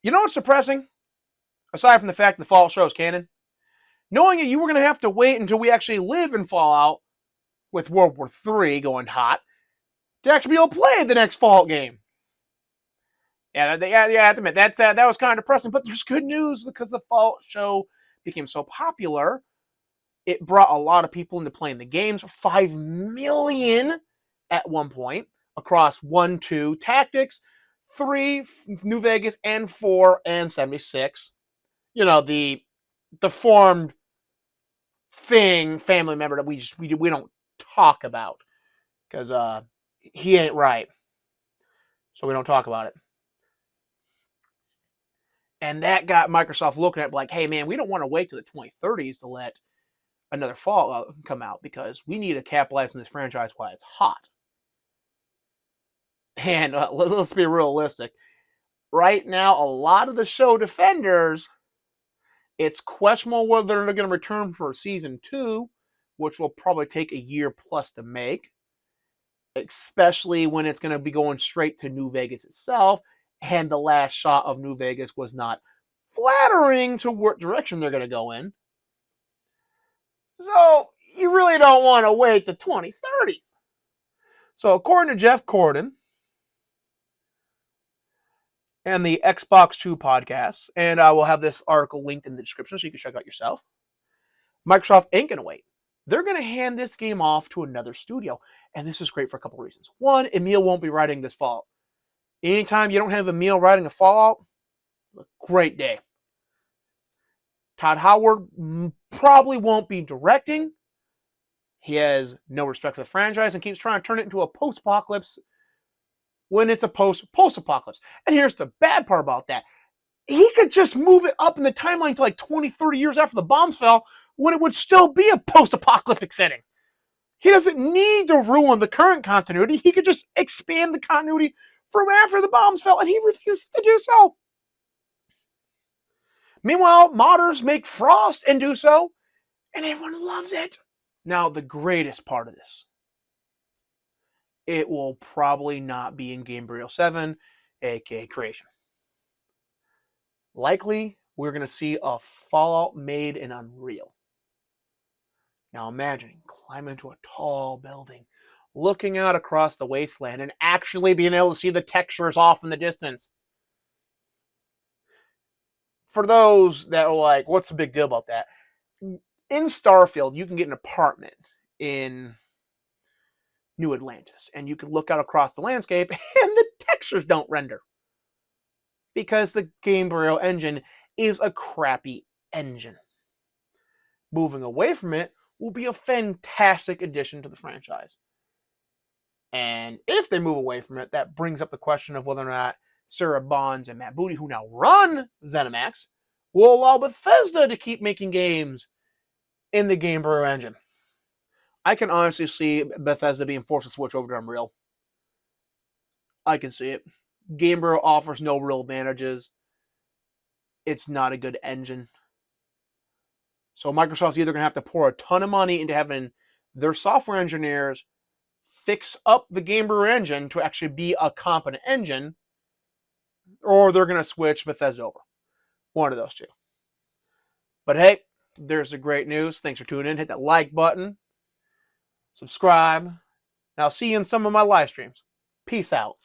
You know what's depressing? Aside from the fact the Fallout show is canon, knowing that you were going to have to wait until we actually live in Fallout with World War III going hot to actually be able to play the next Fallout game. Yeah, I have to admit that was kind of depressing. But there's good news because the Fallout show became so popular. It brought a lot of people into playing the games. 5 million at one point across 1, 2 Tactics, 3 New Vegas, and 4 and 76. You know, the deformed family member that we don't talk about because he ain't right, so we don't talk about it. And that got Microsoft looking at like, hey man, we don't want to wait to the 2030s to let another Fallout come out because we need to capitalize on this franchise while it's hot. And let's be realistic. Right now, a lot of the show defenders, it's questionable whether they're going to return for season 2, which will probably take a year plus to make, especially when it's going to be going straight to New Vegas itself. And the last shot of New Vegas was not flattering to what direction they're going to go in. So you really don't want to wait to 2030. So according to Jeff Corden and the Xbox 2 podcast, and I will have this article linked in the description so you can check out yourself, Microsoft ain't going to wait. They're going to hand this game off to another studio. And this is great for a couple of reasons. One, Emil won't be writing this Fallout. Anytime you don't have Emil writing a Fallout, a great day. Todd Howard probably won't be directing. He has no respect for the franchise and keeps trying to turn it into a post-apocalypse when it's a post-apocalypse. And here's the bad part about that. He could just move it up in the timeline to like 20, 30 years after the bombs fell when it would still be a post-apocalyptic setting. He doesn't need to ruin the current continuity. He could just expand the continuity from after the bombs fell, and he refuses to do so. Meanwhile, modders make Frost and do so, and everyone loves it. Now, the greatest part of this, it will probably not be in Gamebryo 7, aka Creation. Likely, we're going to see a Fallout made in Unreal. Now imagine climbing into a tall building, looking out across the wasteland, and actually being able to see the textures off in the distance. For those that are like, what's the big deal about that? In Starfield, you can get an apartment in New Atlantis, and you can look out across the landscape, and the textures don't render. Because the Gamebryo engine is a crappy engine. Moving away from it will be a fantastic addition to the franchise. And if they move away from it, that brings up the question of whether or not Sarah Bonds and Matt Booty, who now run ZeniMax, will allow Bethesda to keep making games in the Gamebryo engine. I can honestly see Bethesda being forced to switch over to Unreal. I can see it. Gamebryo offers no real advantages. It's not a good engine. So Microsoft's either going to have to pour a ton of money into having their software engineers fix up the Gamebryo engine to actually be a competent engine, or they're going to switch Bethesda over. One of those two. But hey, there's the great news. Thanks for tuning in. Hit that like button. Subscribe. And I'll see you in some of my live streams. Peace out.